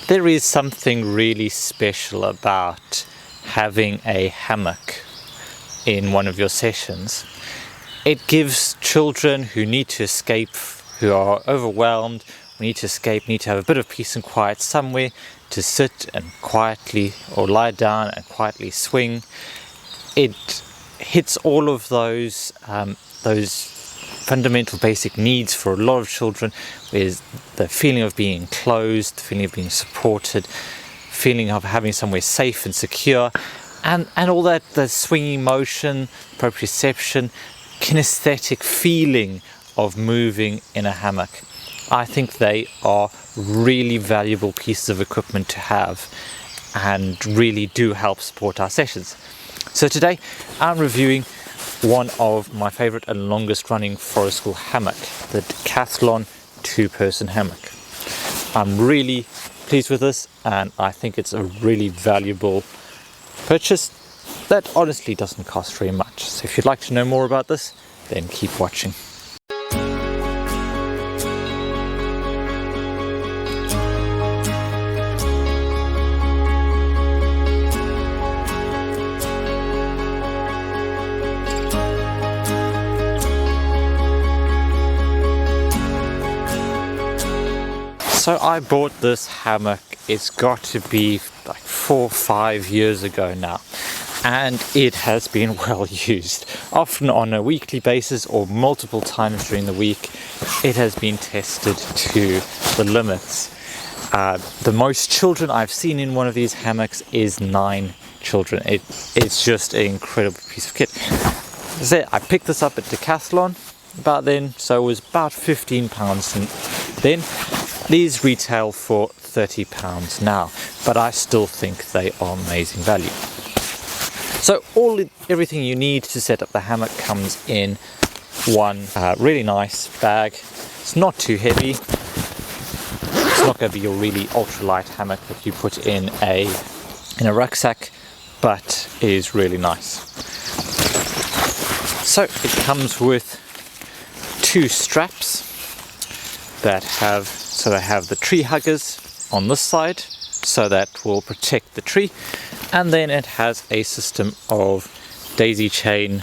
There is something really special about having a hammock in one of your sessions. It gives children who need to escape, who are overwhelmed, need to escape, need to have a bit of peace and quiet, somewhere to sit and quietly, or lie down and quietly swing. It hits all of those fundamental basic needs for a lot of children, is the feeling of being enclosed, the feeling of being supported, feeling of having somewhere safe and secure, and all that, the swinging motion, proprioception, kinesthetic feeling of moving in a hammock. I think they are really valuable pieces of equipment to have and really do help support our sessions. So today I'm reviewing one of my favorite and longest running forest school hammock, the Decathlon 2-person hammock. I'm really pleased with this, and I think it's a really valuable purchase that honestly doesn't cost very much. So if you'd like to know more about this, then keep watching. So I bought this hammock, it's got to be like 4 or 5 years ago now, and it has been well used. Often on a weekly basis or multiple times during the week, it has been tested to the limits. The most children I've seen in one of these hammocks is 9 children. It's just an incredible piece of kit. So I picked this up at Decathlon about then, so it was about £15 then. These retail for £30 now, but I still think they are amazing value. So everything you need to set up the hammock comes in one really nice bag. It's not too heavy. It's not going to be your really ultralight hammock that you put in a rucksack, but it is really nice. So it comes with 2 straps that they have the tree huggers on this side, so that will protect the tree, and then it has a system of daisy chain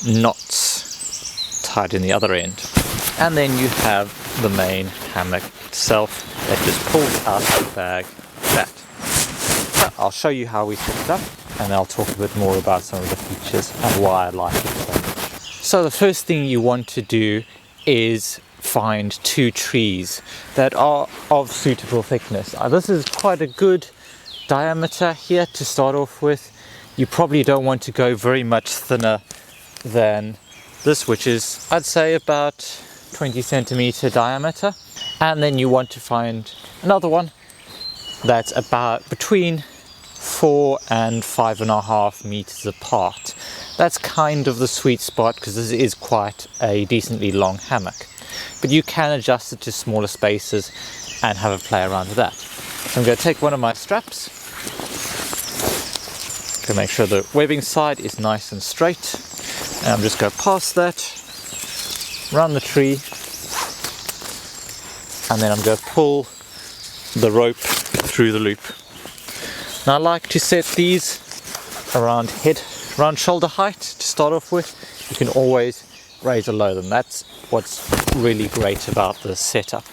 knots tied in the other end, and then you have the main hammock itself that just pulls out the bag like that. So I'll show you how we set it up, and I'll talk a bit more about some of the features and why I like it so much. So the first thing you want to do is find 2 trees that are of suitable thickness. This is quite a good diameter here to start off with. You probably don't want to go very much thinner than this, which is, I'd say, about 20 centimeter diameter. And then you want to find another one that's about between 4 and 5.5 meters apart. That's kind of the sweet spot, because this is quite a decently long hammock. But you can adjust it to smaller spaces and have a play around with that. So I'm going to take one of my straps to make sure the webbing side is nice and straight, and I'm just going to pass that around the tree, and then I'm going to pull the rope through the loop. Now I like to set these around shoulder height to start off with. You can always raise or lower them. That's what's really great about this setup.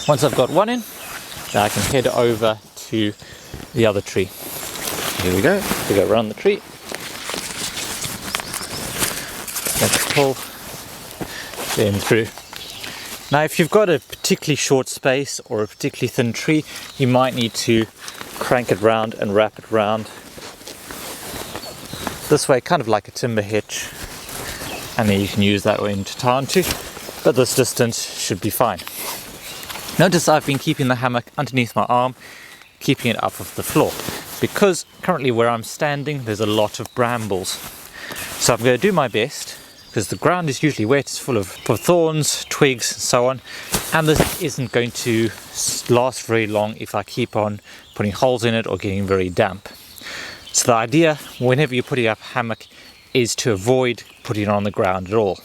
Once I've got one in, then I can head over to the other tree. Here we go around the tree. Let's pull them through. Now if you've got a particularly short space or a particularly thin tree, you might need to crank it round and wrap it round this way, kind of like a timber hitch, and then you can use that end to tie onto, but this distance should be fine. Notice I've been keeping the hammock underneath my arm, keeping it up off the floor, because currently where I'm standing there's a lot of brambles. So I'm going to do my best, because the ground is usually wet, it's full of thorns, twigs and so on, and this isn't going to last very long if I keep on putting holes in it or getting very damp. So the idea whenever you're putting up a hammock is to avoid putting it on the ground at all.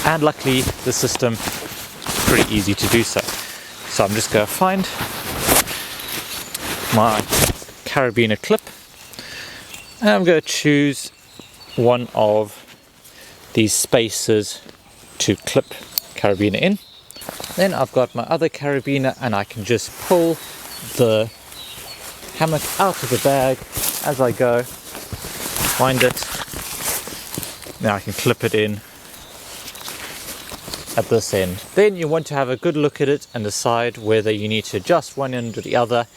And luckily the system is pretty easy to do so. So I'm just going to find my carabiner clip, and I'm going to choose one of these spaces to clip carabiner in. Then I've got my other carabiner, and I can just pull the hammock out of the bag as I go, find it. Now I can clip it in at this end. Then you want to have a good look at it and decide whether you need to adjust one end or the other.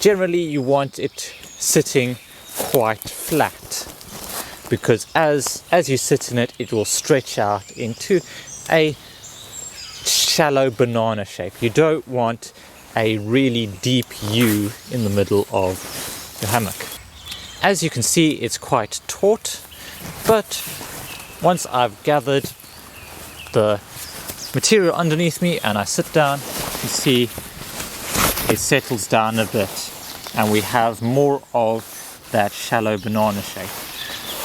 Generally you want it sitting quite flat, because as you sit in it, it will stretch out into a shallow banana shape. You don't want a really deep U in the middle of your hammock. As you can see, it's quite taut, but once I've gathered the material underneath me and I sit down, you see it settles down a bit and we have more of that shallow banana shape.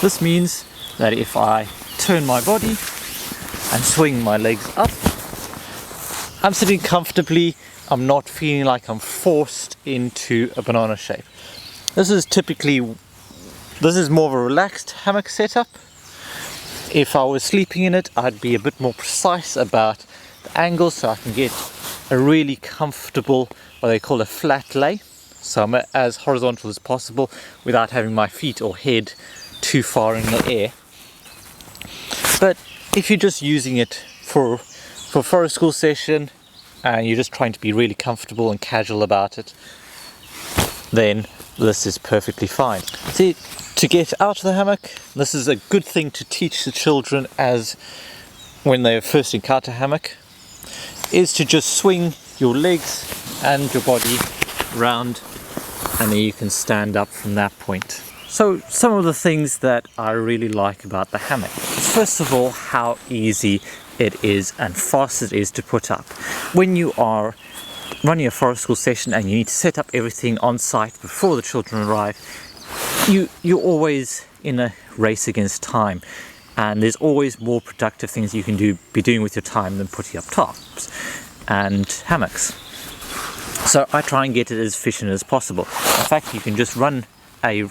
This means that if I turn my body and swing my legs up, I'm sitting comfortably. I'm not feeling like I'm forced into a banana shape. This is more of a relaxed hammock setup. If I was sleeping in it, I'd be a bit more precise about the angle so I can get a really comfortable, what they call a flat lay. So I'm as horizontal as possible without having my feet or head too far in the air. But if you're just using it for a forest school session and you're just trying to be really comfortable and casual about it, then this is perfectly fine. See, to get out of the hammock, this is a good thing to teach the children as when they first encounter hammock, is to just swing your legs and your body round, and then you can stand up from that point. So some of the things that I really like about the hammock is, first of all, how easy it is and fast it is to put up. When you are running a forest school session and you need to set up everything on site before the children arrive, you're always in a race against time, and there's always more productive things you can be doing with your time than putting up tarps and hammocks. So I try and get it as efficient as possible. In fact, you can just run a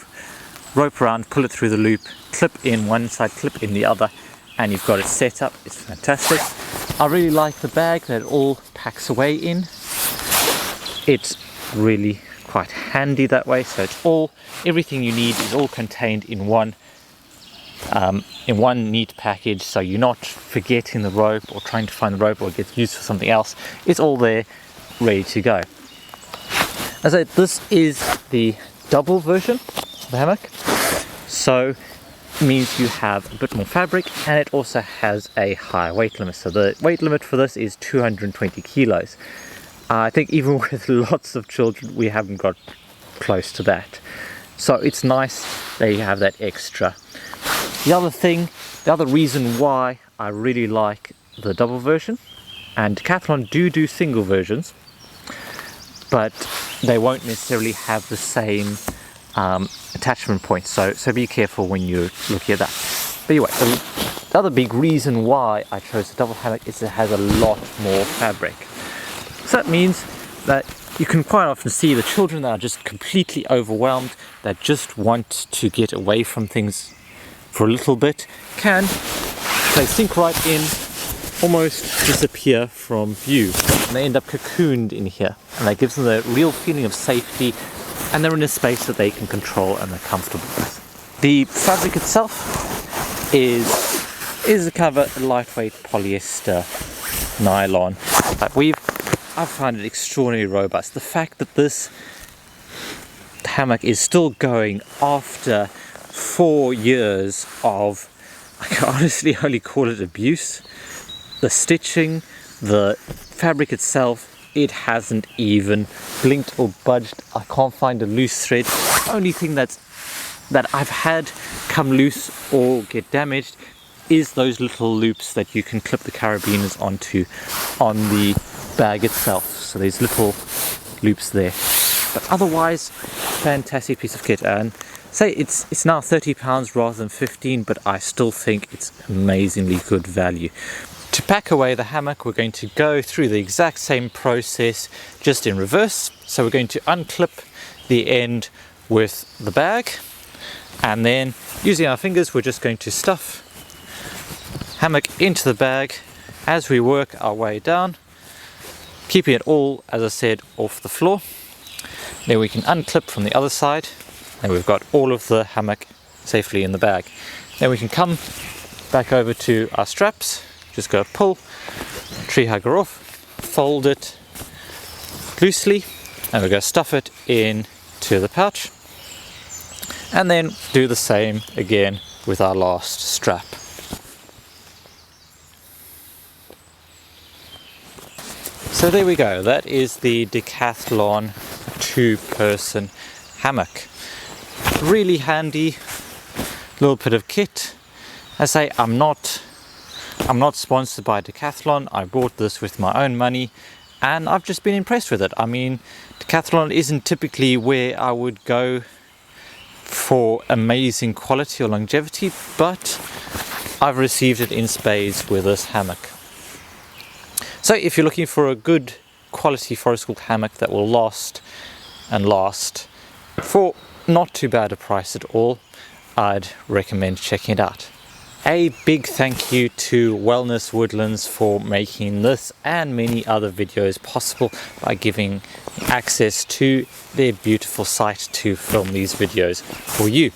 rope around, pull it through the loop, clip in one side, clip in the other, and you've got it set up. It's fantastic. I really like the bag that it all packs away in. It's really quite handy that way, so it's everything you need is all contained in one neat package, so you're not forgetting the rope or trying to find the rope or it gets used for something else. It's all there, ready to go. As I said, this is the double version of the hammock, so it means you have a bit more fabric, and it also has a higher weight limit. So the weight limit for this is 220 kilos. I think even with lots of children, we haven't got close to that. So it's nice that you have that extra. The other reason why I really like the double version, and Decathlon do single versions, but they won't necessarily have the same attachment points. So be careful when you're looking at that. But anyway, the other big reason why I chose the double hammock is it has a lot more fabric. So that means that you can quite often see the children that are just completely overwhelmed, that just want to get away from things for a little bit, they sink right in, almost disappear from view, and they end up cocooned in here, and that gives them a real feeling of safety, and they're in a space that they can control and they're comfortable with. The fabric itself is a kind of a lightweight polyester nylon, but I find it extraordinarily robust. The fact that this hammock is still going after 4 years of, I can honestly only call it abuse. The stitching, the fabric itself, it hasn't even blinked or budged. I can't find a loose thread. The only thing that I've had come loose or get damaged is those little loops that you can clip the carabiners onto on the bag itself. So there's little loops there, but otherwise fantastic piece of kit. And say it's now £30 rather than 15, but I still think it's amazingly good value. To pack away the hammock, we're going to go through the exact same process, just in reverse. So we're going to unclip the end with the bag, and then using our fingers we're just going to stuff hammock into the bag as we work our way down, keeping it all, as I said, off the floor. Then we can unclip from the other side, and we've got all of the hammock safely in the bag. Then we can come back over to our straps, just go pull tree hugger off, fold it loosely, and we're going to stuff it into the pouch, and then do the same again with our last strap. So there we go, that is the Decathlon 2-person hammock. Really handy little bit of kit. As I say, I'm not sponsored by Decathlon. I bought this with my own money and I've just been impressed with it. I mean, Decathlon isn't typically where I would go for amazing quality or longevity, but I've received it in spades with this hammock. So if you're looking for a good quality forest school hammock that will last and last for not too bad a price at all, I'd recommend checking it out. A big thank you to Wellness Woodlands for making this and many other videos possible by giving access to their beautiful site to film these videos for you.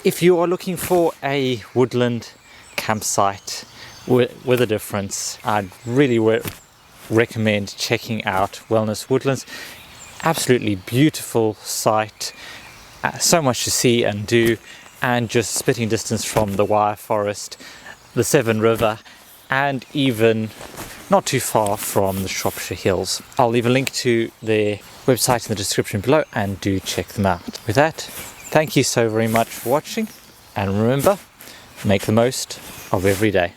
If you are looking for a woodland campsite with a difference, I'd really recommend checking out Wellness Woodlands. Absolutely beautiful site, so much to see and do, and just spitting distance from the Wire Forest, the Severn River, and even not too far from the Shropshire Hills. I'll leave a link to their website in the description below, and do check them out. With that, thank you so very much for watching, and remember, make the most of every day.